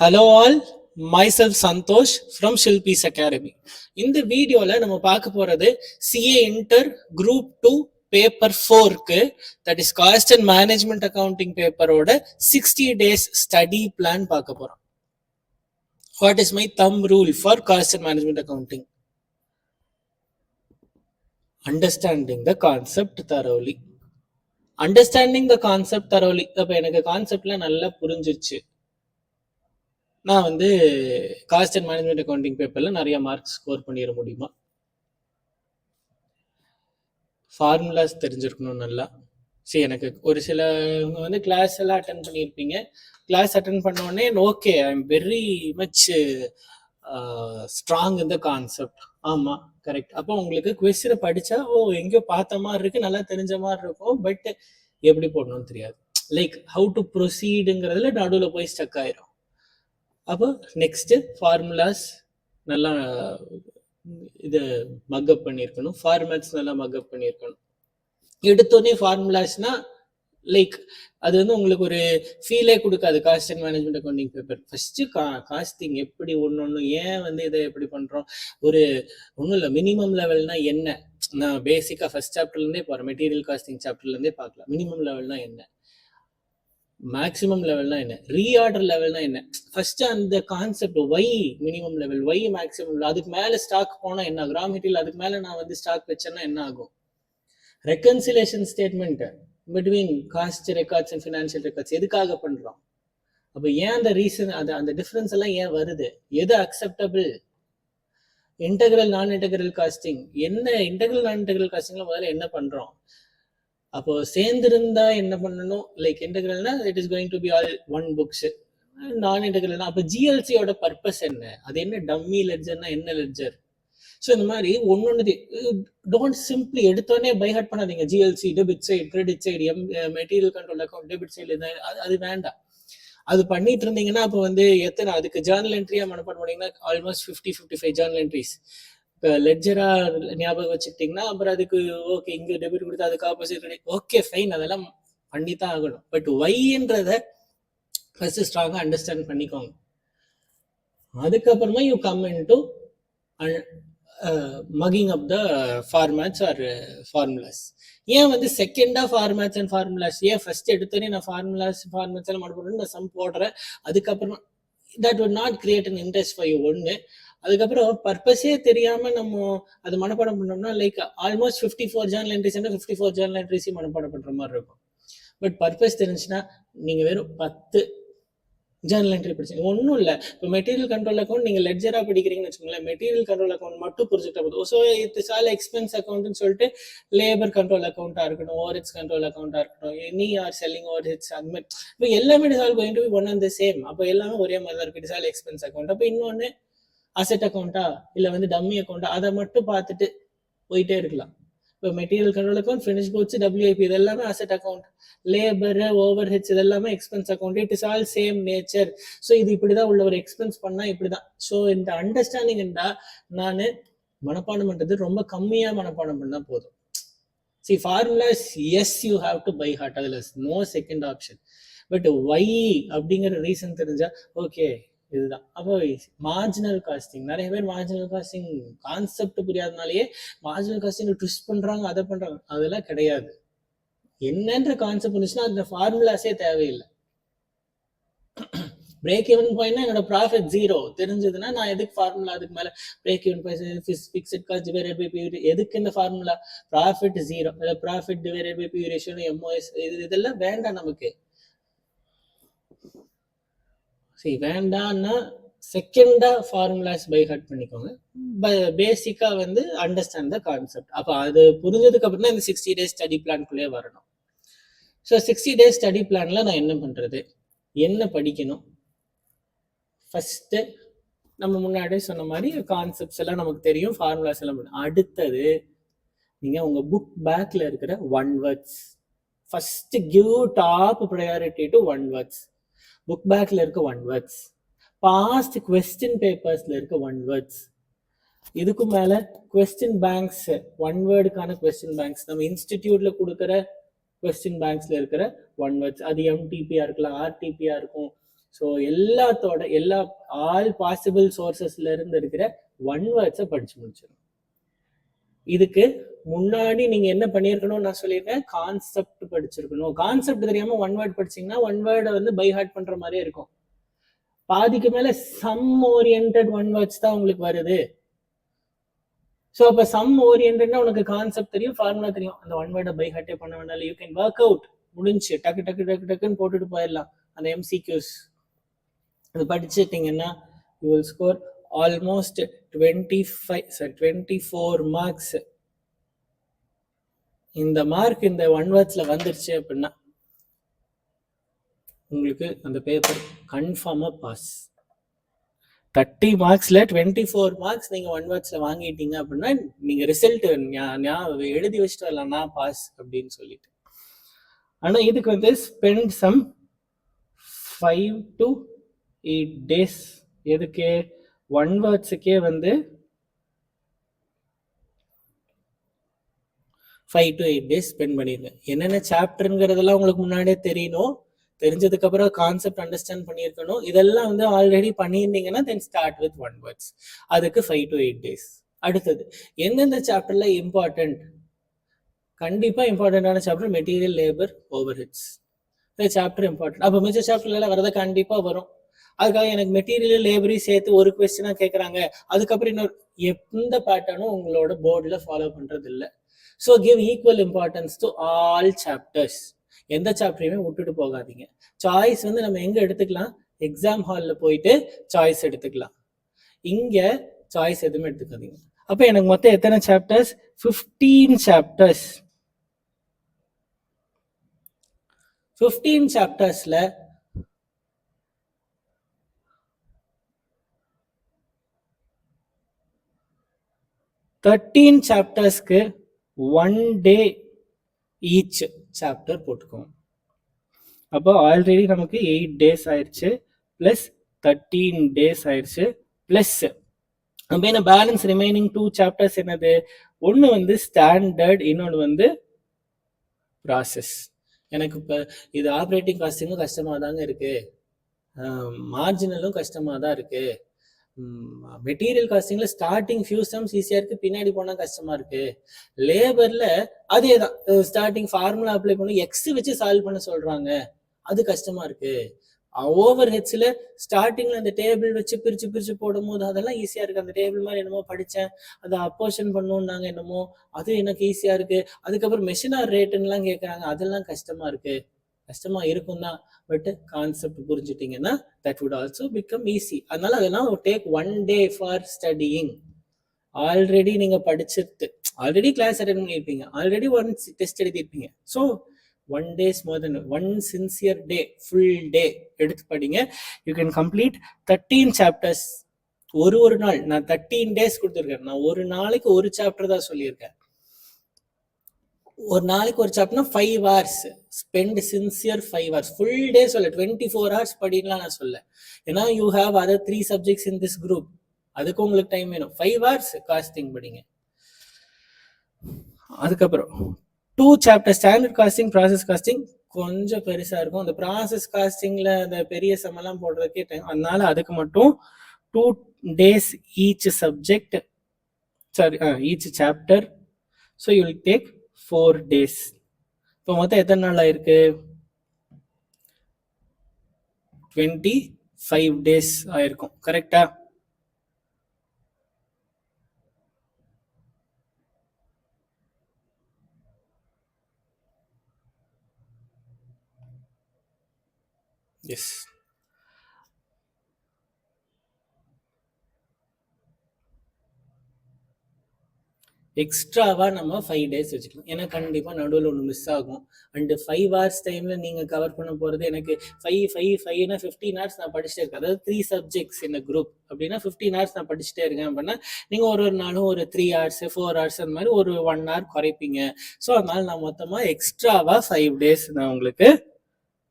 Hello all, myself Santosh from Shilpi's Academy. இந்த வீடியோல நம்ம பார்க்க போறது CA Inter Group 2 பேப்பர் 4க்கு that is Cost and Management Accounting பேப்பரோட 60 days study plan பார்க்க போறோம். What is my thumb rule for Cost and Management Accounting? Understanding the concept thoroughly. Understanding the concept thoroughly. அப்ப எனக்கு கான்செப்ட்லாம் நல்லா புரிஞ்சிருச்சு. நான் வந்து காஸ்ட் அண்ட் மேனேஜ்மெண்ட் அக்கௌண்டிங் பேப்பரில் நிறைய மார்க்ஸ் ஸ்கோர் பண்ணிட முடியுமா? ஃபார்முலாஸ் தெரிஞ்சிருக்கணும் நல்லா. சரி, எனக்கு ஒரு சில வந்து கிளாஸ் எல்லாம் அட்டன் பண்ணியிருப்பீங்க. கிளாஸ் அட்டன் பண்ணோடனே okay, I am very much strong இந்த கான்செப்ட். ஆமாம், கரெக்ட். அப்போ உங்களுக்கு குவெஸ்டனை படித்தா எங்கேயோ பார்த்த மாதிரி இருக்கு, நல்லா தெரிஞ்ச மாதிரி இருக்கும், பட் எப்படி போடணும்னு தெரியாது. லைக் ஹவு டு ப்ரொசீடுங்கிறதுல நடுவில் போய் ஸ்டக் ஆயிரும். அப்போ நெக்ஸ்ட் ஃபார்முலாஸ் நல்லா இது மக்கப் பண்ணியிருக்கணும், ஃபார்மேட்ஸ் நல்லா மக்கப் பண்ணியிருக்கணும். எடுத்தோடனே ஃபார்முலாஸ்னா லைக் அது வந்து உங்களுக்கு ஒரு ஃபீலே கொடுக்காது. Cost and management accounting paper first costing எப்படி ஒன்று ஏன் வந்து இதை எப்படி பண்ணுறோம், ஒரு ஒன்றும் இல்லை, மினிமம் லெவல்னா என்ன. நான் பேசிக்காக ஃபர்ஸ்ட் சாப்டர்லேருந்தே போகிறேன், மெட்டீரியல் காஸ்டிங் சாப்டர்லேருந்தே பார்க்கலாம். மினிமம் லெவல்னா என்ன, மேக்ஸிமம் லெவல்னா என்ன, ரீஆர்டர் லெவல்னா என்ன. ஃபர்ஸ்ட் அந்த concept why minimum level, why maximum level, அதுக்கு மேலே ஸ்டாக் போனால் என்ன ஆகும், ரா மெட்டீரியல் அதுக்கு மேலே நான் வந்து ஸ்டாக் வச்சேன்னா என்ன ஆகும். Reconciliation statement between cost records and financial records எதுக்காக பண்ணுறோம். அப்போ ஏன் அந்த ரீசன், அந்த டிஃப்ரென்ஸ் எல்லாம் ஏன் வருது, எது acceptable. Integral non integral costing என்ன, இன்டெகிரல் நான் இன்டெகிரல் காஸ்டிங்ல முதல்ல என்ன பண்ணுறோம். அப்போ சேர்ந்திருந்தா என்ன பண்ணணும், லைக் இன்டெகிரல்னா it is going to be all one books. Non இன்டெகிரல்னா அப்போ ஜிஎல்சியோட பர்பஸ் என்ன, அது என்ன, டம்மி லெட்ஜர்னா என்ன லெட்ஜர். ஸோ இந்த மாதிரி ஒன்னொன்று டோன்ட் சிம்பிளி எடுத்தோடனே பைஹார்ட் பண்ணாதீங்க. GLC debit side, credit side, material control account debit side, அது வேண்டாம். அது பண்ணிட்டு இருந்தீங்கன்னா அப்போ வந்து எத்தனை அதுக்கு ஜேர்னல் என்ட்ரியா மனப்பாடம் பண்ணீங்கன்னா ஆல்மோஸ்ட் 50-55 ஜேர்னல் என்ட்ரிஸ். இப்போ லெட்ஜரா ஞாபகம் வச்சுக்கிட்டீங்கன்னா அப்புறம் அதுக்கு ஓகே இங்கே டெபிட் கொடுத்தா அதுக்கு ஆப்போசிட் ஓகே ஃபைன், அதெல்லாம் பண்ணி தான் ஆகணும். பட் ஒய்ன்றத ஃபர்ஸ்ட் ஸ்ட்ராங்காக அண்டர்ஸ்டாண்ட் பண்ணிக்கோங்க. அதுக்கப்புறமா you come in to making up the formats or formulas. ஏன் வந்து செகண்டா ஃபார்மேட்ஸ் அண்ட் ஃபார்முலாஸ், ஏன் ஃபர்ஸ்ட் எடுத்தோடனே நான் ஃபார்முலாஸ் எல்லாம் மனப்பாடம் நான் சம் போடுறேன், அதுக்கப்புறமா that would not create an interest for you. ஒன்று, அதுக்கப்புறம் பர்பஸே தெரியாம நம்ம அது மனப்பாடம் பண்ணோம்னா like almost 54 journal entries 54 journal என்ட்ரிஸையும் மனப்பாடம் பண்ற மாதிரி இருக்கும். பட் பர்பஸ் தெரிஞ்சுன்னா நீங்க வெறும் 10 ஜேர்னல் என்ட்ரி படிச்சீங்க ஒன்றும் இல்லை. இப்போ மெட்டீரியல் கண்ட்ரோல் அக்கௌண்ட் நீங்கள் லெட்ஜரா படிக்கிறீங்கன்னு வச்சுக்கோங்களேன், மெட்டீரியல் கண்ட்ரோல் அக்கௌண்ட் மட்டும் புரிஞ்சுக்கிட்ட போதும். ஸோ இட்ஸ் ஆல் எக்ஸ்பென்ஸ் அக்கௌண்ட்னு சொல்லிட்டு லேபர் கண்ட்ரோல் அக்கௌண்ட்டாக இருக்கட்டும், ஓவர்ஹெட்ஸ் கண்ட்ரோல் அக்கௌண்ட்டாக இருக்கட்டும், எனி ஆர் செல்லிங் ஓவர்ஹெட்ஸ், அந்த மாதிரி இப்போ எல்லாமே it's all going to be one and the same. அப்போ எல்லாமே ஒரே மாதிரி தான் இருக்கு. It's all expense account. அப்போ இன்னொன்று அசெட் அக்கௌண்ட்டா இல்லை வந்து டம்மி அக்கௌண்ட்டா, அதை மட்டும் பார்த்துட்டு போயிட்டே இருக்கலாம். இப்போ material control account, finish goods, WIP இது எல்லாமே asset account, labour, overheads இது எல்லாமே expense account. It is all same nature. So இது இப்படிதான் உள்ள ஒரு எக்ஸ்பென்ஸ் பண்ணா இப்படிதான். ஸோ இந்த அண்டர்ஸ்டாண்டிங் இருந்தா நான் மனப்பாடம் பண்றது ரொம்ப கம்மியா மனப்பாடம் பண்ணா போதும். See formulas as you have to by heart, அதுல no second option. But why அப்படிங்கிற ரீசன் தெரிஞ்சா ஓகே இதுதான். அப்போ மார்ஜினல் காஸ்டிங், நிறைய பேர் மார்ஜினல் காஸ்டிங் கான்செப்ட் புரியாதனாலேயே மார்ஜினல் காஸ்டிங் ட்விஸ்ட் பண்றாங்க, அதை பண்றாங்க. அதெல்லாம் கிடையாது. என்னன்ற கான்செப்ட் இருந்துச்சுன்னா அந்த ஃபார்முலாஸே தேவையில்லை. பிரேக் ஈவன் பாயிண்ட்னா என்னோட ப்ராஃபிட் 0 தெரிஞ்சதுன்னா நான் எதுக்கு ஃபார்முலா, அதுக்கு மேல break even point, fixed cost divided by P, எதுக்கு இந்த ஃபார்முலா, ப்ராஃபிட் 0 இல்லை profit divided by P ratio, MOS, இதெல்லாம் வேண்டாம் நமக்கு. சரி வேண்டாம்னா செகண்டா ஃபார்முலாஸ் பை ஹார்ட் பண்ணிக்கோங்க. பேசிக்கா வந்து அண்டர்ஸ்டாண்ட் த கான்செப்ட். அப்போ அது புரிஞ்சதுக்கு அப்புறம் தான் இந்த 60 days ஸ்டடி பிளான்குள்ளே வரணும். ஸோ 60 days ஸ்டடி பிளான்ல நான் என்ன பண்றது, என்ன படிக்கணும். ஃபர்ஸ்ட் நம்ம முன்னாடியே சொன்ன மாதிரி கான்செப்ட்ஸ் எல்லாம் நமக்கு தெரியும், ஃபார்முலாஸ் எல்லாம். அடுத்தது நீங்க உங்க புக் பேக்ல இருக்கிற one words first give top priority to one words. Book பேக்ல இருக்க ஒன் வேர்ட்ஸ், பாஸ்ட் கொஸ்டின் பேப்பர்ஸ்ல இருக்க ஒன் வேர்ட்ஸ், இதுக்கு மேல கொஸ்டின் பேங்க்ஸ், ஒன் வேர்டுக்கான கொஸ்டின் பேங்க்ஸ், நம்ம இன்ஸ்டிடியூட்ல கொடுக்குற கொஸ்டின் பேங்க்ஸ்ல இருக்கிற ஒன் வேர்ட்ஸ், அது எம்டிபியா இருக்கலாம், ஆர்டிபியா இருக்கும், ஸோ எல்லா ஆல் பாசிபிள் சோர்சஸ்ல இருந்து இருக்கிற ஒன் வேர்ட்ஸை படிச்சு முடிச்சிடும். இதுக்கு முன்னாடி நீங்க என்ன பண்ணிருக்கணும் நான் சொல்லியிருக்கேன், கான்செப்ட் படிச்சிருக்கணும். கான்செப்ட் தெரியாம ஒன் வேர்ட் படிச்சீங்கன்னா ஒன் வேர்டை வந்து பை ஹார்ட் பண்ற மாதிரியே இருக்கும். பாதிக்கு மேல சம் ஓரியன்ட் ஒன் வேர்ட்ஸ் தான் உங்களுக்கு வருது. ஸோ அப்போ சம் ஓரியன்ட்னா உனக்கு கான்செப்ட் தெரியும், ஃபார்முலா தெரியும், அந்த ஒன் வேர்டை பை ஹார்ட்டே பண்ண வேண்டாம். யூ கேன் ஒர்க் அவுட், முடிஞ்சு டக்கு டக்கு டக்கு டக்குன்னு போட்டுட்டு போயிடலாம். அந்த எம்சிக்யூஸ் அது படிச்சுட்டீங்கன்னா you will score almost 24 marks. இந்த மார்க் இந்த ஒன் வேர்ட்ஸ்ல வந்துருச்சு அப்படின்னா உங்களுக்கு அந்த பேப்பர் கன்ஃபார்மா பாஸ். 30 மார்க்ஸ்ல 24 மார்க்ஸ் நீங்க ஒன் வேர்ட்ஸ்ல வாங்கிட்டீங்க அப்படின்னா நீங்க ரிசல்ட் எழுதி வச்சுட்டு வரலாம், நான் பாஸ் அப்படின்னு சொல்லிட்டு. ஆனா இதுக்கு வந்து ஸ்பெண்ட் சம் 5 to 8 days. எதுக்கு? ஒன் வேர்ட்ஸுக்கே வந்து 5 to 8 days ஸ்பெண்ட் பண்ணிருக்கேன். என்னென்ன சாப்டருங்கிறதெல்லாம் உங்களுக்கு முன்னாடியே தெரியணும். தெரிஞ்சதுக்கு அப்புறம் கான்செப்ட் அண்டர்ஸ்டாண்ட் பண்ணியிருக்கணும். இதெல்லாம் வந்து ஆல்ரெடி பண்ணியிருந்தீங்கன்னா தென் ஸ்டார்ட் வித் ஒன் வேர்ட்ஸ். அதுக்கு 5 to 8 days. அடுத்தது எந்தெந்த சாப்டர்ல இம்பார்ட்டன்ட்? கண்டிப்பா இம்பார்ட்டன்டான chapter material, labour, overheads. இந்த சாப்டர் இம்பார்ட்டன்ட். அப்போ மிச்ச சாப்டர்ல வரதை கண்டிப்பா வரும். அதுக்காக எனக்கு மெட்டீரியல், லேபரையும் சேர்த்து ஒரு கொஸ்டினா கேட்கறாங்க, அதுக்கப்புறம் இன்னொரு எந்த பேட்டர்னும் உங்களோட போர்டில் ஃபாலோ பண்றது இல்லை. So give equal importance to all chapters. எந்த சாப்டரையுமே விட்டுட்டு போகாதீங்க. சாய்ஸ் வந்து நம்ம எங்க எடுத்துக்கலாம்? எக்ஸாம் ஹாலில் போயிட்டு சாய்ஸ் எடுத்துக்கலாம். இங்க சாய்ஸ் எதுவுமே எடுத்துக்காதீங்க. அப்போ எனக்கு மொத்தம் எத்தனை chapters? 15 chapters. 15 சாப்டர்ஸ்ல 13 சாப்டர்ஸ்க்கு 1 day each chapter போட்டுக்கோங்க. அப்போ ஆல்ரெடி நமக்கு 8 days ஆயிடுச்சு, பிளஸ் 13 days ஆயிடுச்சு, பிளஸ் நம்ம என்ன பேலன்ஸ் ரிமைனிங் 2 சாப்டர்ஸ் என்னது? ஒன்று வந்து ஸ்டாண்டர்ட், இன்னொன்று வந்து ப்ராசஸ். எனக்கு இப்போ இது ஆப்ரேட்டிங் காஸ்டிங்கும் கஷ்டமாக தாங்க இருக்கு, மார்ஜினலும் கஷ்டமாக தான் இருக்கு, மெட்டீரியல் காஸ்டிங்ல ஸ்டார்டிங் ஃபியூ சம்ஸ் ஈஸியா இருக்கு, பின்னாடி போனா கஷ்டமா இருக்கு, லேபர்ல அதே தான் ஸ்டார்டிங் ஃபார்முலா அப்ளை பண்ணி எக்ஸ் வச்சு சால்வ் பண்ண சொல்றாங்க, அது கஷ்டமா இருக்கு, ஓவர் ஹெட்ஸ்ல ஸ்டார்டிங்ல அந்த டேபிள் வச்சு பிரிச்சு பிரிச்சு போடும் போது அதெல்லாம் ஈஸியா இருக்கு, அந்த டேபிள் மாதிரி என்னமோ படிச்சேன் அதை அப்போஷன் பண்ணணும்னாங்க என்னமோ அது எனக்கு ஈஸியா இருக்கு, அதுக்கப்புறம் மெஷினார் ரேட்டுன்னு கேட்கறாங்க, அதெல்லாம் கஷ்டமா இருக்கு. கஷ்டமா இருக்கும் தான், பட் கான்செப்ட் புரிஞ்சுட்டீங்கன்னா that would also become easy. அதனால அதெல்லாம் take 1 day for studying. Already நீங்க படிச்சிட்டு ஆல்ரெடி கிளாஸ் அட்டெண்ட் பண்ணியிருப்பீங்க, ஆல்ரெடி ஒன் டெஸ்ட் எழுதியிருப்பீங்க. So 1 day more than 1 sincere day, full day எடுத்து படிங்க. You can complete 13 chapters. ஒரு நாள் நான் 13 days கொடுத்துருக்கேன். நான் ஒரு நாளைக்கு ஒரு சாப்டர் தான் சொல்லியிருக்கேன். ஒரு நாளைக்கு ஒரு சாப்டர்னா 5 hours spend sincere 5 hours. Full day சொல்ல 24 hours படிக்கலாம் நான் சொல்ல. ஏன்னா you have other 3 subjects in this group. அதுக்கு உங்களுக்கு டைம் வேணும். 5 hours காஸ்டிங் படிங்க. அதுக்கப்புறம் 2 chapters standard costing, process costing கொஞ்சம் பெருசா இருக்கும். அந்த ப்ராசஸ் காஸ்டிங்ல அந்த பெரிய சமெல்லாம் போடுறதுக்கே டைம், அதனால அதுக்கு மட்டும் 2 days each subject, sorry each chapter. So you will take 4 days. இப்போ மொத்தம் எத்தனை நாள் ஆயிருக்கு? 25 days ஆயிருக்கும். கரெக்டா? எஸ். எக்ஸ்ட்ராவா நம்ம 5 days வச்சுக்கலாம். ஏன்னா கண்டிப்பா நடுவில் ஒன்று மிஸ் ஆகும். அண்ட் 5 hours டைம்ல நீங்க கவர் பண்ண போறது எனக்கு 5 15 hours நான் படிச்சுட்டே இருக்கேன். அதாவது 3 subjects in a group அப்படின்னா 15 hours நான் படிச்சுட்டே இருக்கேன் அப்படின்னா நீங்க ஒரு நாளும் ஒரு 3 hours 4 hours அந்த மாதிரி ஒரு 1 hour குறைப்பீங்க. ஸோ அதனால நான் மொத்தமா எக்ஸ்ட்ராவா 5 days நான் உங்களுக்கு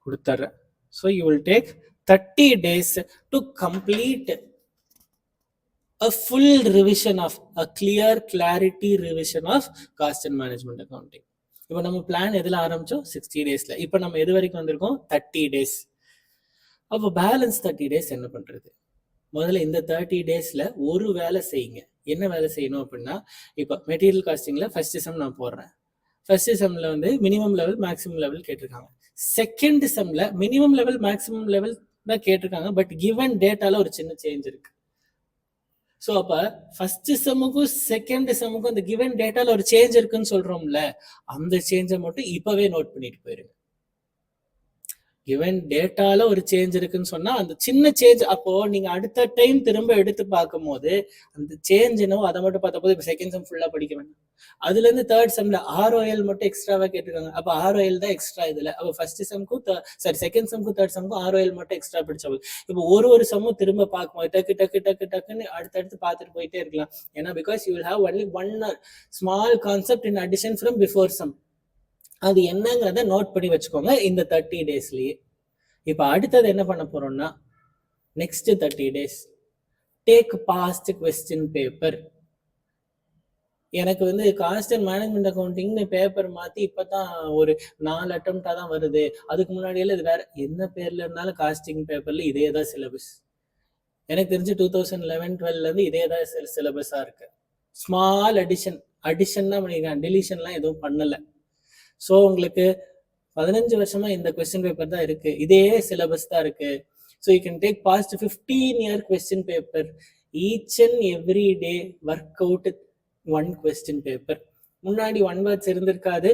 கொடுத்துட்றேன். So you will take 30 days to complete a full revision of a clear clarity revision of cost and management accounting. இப்போ நம்ம பிளான் எதுல ஆரம்பிச்சோம்? 60 daysல. இப்போ நம்ம எது வரைக்கும் வந்திருக்கோம்? 30 days. அப்போ பேலன்ஸ் 30 டேஸ் என்ன பண்றது? முதல்ல இந்த 30 டேஸ்ல ஒரு வேலை செய்யுங்க. என்ன வேலை செய்யணும் அப்படின்னா, இப்போ மெட்டீரியல் காஸ்டிங்ல ஃபர்ஸ்ட் செம் நான் போடுறேன். ஃபர்ஸ்ட் செம்ல வந்து மினிமம் லெவல் மேக்ஸிமம் லெவல் கேட்டிருக்காங்க. செகண்ட் செம்ல மினிமம் லெவல் மேக்ஸிமம் லெவல் தான் கேட்டிருக்காங்க. பட் கிவன் டேட்டால ஒரு சின்ன சேஞ்ச் இருக்கு. ஸோ அப்ப ஃபர்ஸ்ட் செம்முக்கும் செகண்ட் செம்முக்கும் அந்த கிவன் டேட்டால ஒரு சேஞ்ச் இருக்குன்னு சொல்றோம்ல, அந்த சேஞ்சை மட்டும் இப்பவே நோட் பண்ணிட்டு போயிருங்க. கிவன் டேட்டால ஒரு சேஞ்ச் இருக்குன்னு சொன்னா அந்த சின்ன சேஞ்ச், அப்போ நீங்க அடுத்த டைம் திரும்ப எடுத்து பார்க்கும் போது அந்த சேஞ்ச் என்னவோ அதை மட்டும் பார்த்த போது இப்போ செகண்ட் செம் ஃபுல்லா படிக்க வேண்டாம். அதுல இருந்து தேர்ட் செம்ல ROL மட்டும் எக்ஸ்ட்ராவா கேட்டிருக்காங்க. அப்ப ROL தான் எக்ஸ்ட்ரா இதுல. அப்ப ஃபர்ஸ்ட் செம்க்கும் செகண்ட் செம்க்கும் தேர்ட் செம்க்கும் ROL மட்டும் எக்ஸ்ட்ரா படிச்சா போது. இப்போ ஒரு செம்மும் திரும்ப பார்க்கும்போது டக்கு டக்கு டக்கு டக்குன்னு அடுத்தடுத்து பார்த்துட்டு போயிட்டே இருக்கலாம். ஏன்னா because you will have only one small concept in addition from before some. அது என்னங்கிறத நோட் பண்ணி வச்சுக்கோங்க இந்த 30 டேஸ்லயே. இப்ப அடுத்தது என்ன பண்ண போறோம்னா, next 30 days take past question paper. எனக்கு வந்து காஸ்ட் அண்ட் மேனேஜ்மெண்ட் அக்கௌண்டிங்னு பேப்பர் மாத்தி இப்பதான் ஒரு 4 அட்டம்ப்டா தான் வருது. அதுக்கு முன்னாடியெல்லாம் இது வேற என்ன பேர்ல இருந்தாலும் காஸ்டிங் பேப்பர்ல இதே தான் சிலபஸ். எனக்கு தெரிஞ்சு 2011-12 இருந்து இதே தான் சிலபஸா இருக்கு. ஸ்மால் அடிஷன் தான் பண்ணிருக்கேன், டிலீஷன்லாம் எதுவும் பண்ணல. ஸோ உங்களுக்கு 15 வருஷமா இந்த கொஸ்டின் பேப்பர் தான் இருக்கு, இதே சிலபஸ் தான் இருக்கு. So you can take past 15-year question paper. Each and every day work out one question paper. முன்னாடி ஒன் வேர்ட்ஸ் இருந்திருக்காது,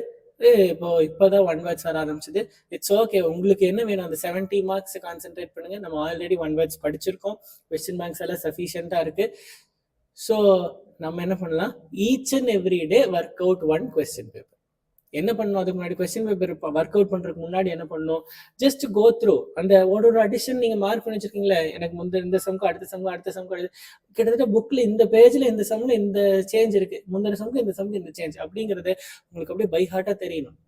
இப்போதான் ஒன் வேர்ட்ஸ் வர ஆரம்பிச்சது. It's okay. உங்களுக்கு என்ன வேணும், அந்த 70 மார்க்ஸ் கான்சென்ட்ரேட் பண்ணுங்க. நம்ம ஆல்ரெடி ஒன் வேர்ட்ஸ் படிச்சிருக்கோம், கொஸ்டின் பேங்க்ஸ் எல்லாம் சஃபிஷியண்டா இருக்கு. ஸோ நம்ம என்ன பண்ணலாம், each and every day work out one question paper. என்ன பண்ணணும், அதுக்கு முன்னாடி கொஸ்டின் பேப்பர் ஒர்க் அவுட் பண்றதுக்கு முன்னாடி என்ன பண்ணணும், ஜஸ்ட் கோ த்ரூ அந்த ஒரு அடிஷன் நீங்க மார்க் பண்ணி வச்சிருக்கீங்களா, எனக்கு இந்த சம்க்கு அடுத்த சம்க்கு கிட்டத்தட்ட புக்ல இந்த பேஜ்ல இந்த சம்ல இந்த சேஞ்ச் இருக்கு, முந்தின சம்க்கு இந்த சம்க்கு இந்த சேஞ்ச் அப்படிங்கறது உங்களுக்கு அப்படியே பை ஹார்ட்டா தெரியணும்.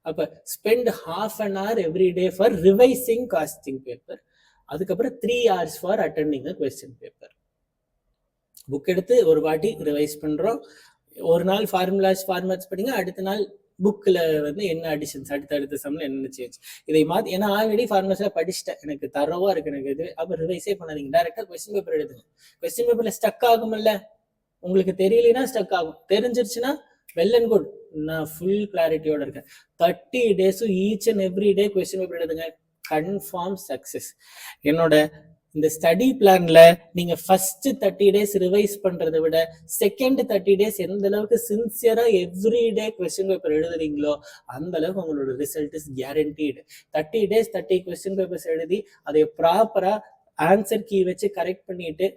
அப்ப spend half an hour every day for revising costing paper. அதுக்கப்புறம் 3 hours for attending the question paper. Book எடுத்து ஒரு வாட்டி ரிவைஸ் பண்றோம். ஒரு நாள் ஃபார்மேட்ஸ் படிங்க, அடுத்த நாள் புக்ல வந்து என்ன அடிஷன்ஸ், அடுத்த சம்ல என்ன சேஞ்ச், இதை மாத்தி. ஏன்னா ஆல்ரெடி ஃபார்மேட்ஸ்ல படிச்சுட்டேன், எனக்கு தரவா இருக்கு எனக்கு இது. அப்ப ரிவைஸே பண்ணாதீங்க, டைரக்டா கொஸ்டின் பேப்பர் எடுத்துங்க. கொஸ்டின் பேப்பர்ல ஸ்டக் ஆகும்ல, உங்களுக்கு தெரியலனா ஸ்டக் ஆகும், தெரிஞ்சிருச்சுன்னா வெல் அண்ட் குட், நான் ஃபுல் கிளாரிட்டியோட இருக்கேன். 30 டேஸும் each and every day question paper எடுத்துங்க, கன்ஃபார்ம் சக்சஸ். என்னோட இந்த ஸ்டடி பிளான்ல நீங்க ஃபர்ஸ்ட் 30 டேஸ் ரிவைஸ் பண்றதை விட செகண்ட் 30 டேஸ் எந்த அளவுக்கு சின்சியரா எவ்ரி டே கொஸ்டின் பேப்பர் எழுதுறீங்களோ அந்த அளவுக்கு உங்களோட result is guaranteed. 30 days 30 question papers எழுதி அதை ப்ராப்பரா ஆன்சர் கீ வச்சு கரெக்ட் பண்ணிட்டு,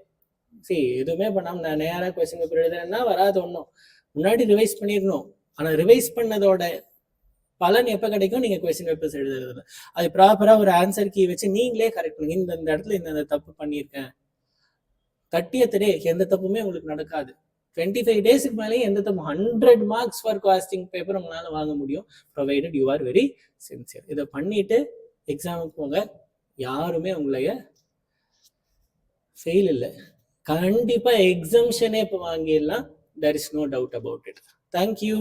சரி எதுவுமே பண்ணாம நான் நேரா கொஸ்டின் பேப்பர் எழுதுறேன்னா வராது ஒன்றும். முன்னாடி ரிவைஸ் பண்ணிடணும். ஆனா ரிவைஸ் பண்ணதோட பலன் எப்ப கிடைக்கும், நீங்க கொஸ்டின் பேப்பர்ஸ் எழுதுறது. அது ப்ராப்பரா ஒரு ஆன்சர் கீ வச்சு நீங்களே கரெக்ட் பண்ணுங்க. இந்த இடத்துல இந்த தப்பு பண்ணியிருக்கேன். 30th டே எந்த தப்புமே உங்களுக்கு நடக்காது. 25 டேஸ்க்கு மேலேயும் எந்த தப்பு, 100 மார்க்ஸ் ஃபார் காஸ்டிங் பேப்பர் உங்களால வாங்க முடியும், provided you are very sincere. இதை பண்ணிட்டு எக்ஸாமுக்கு போங்க, யாருமே உங்களைய ஃபெயில் இல்லை, கண்டிப்பா எக்ஸம்ஷனே இப்போ வாங்கிடலாம். there is no doubt about it. Thank you.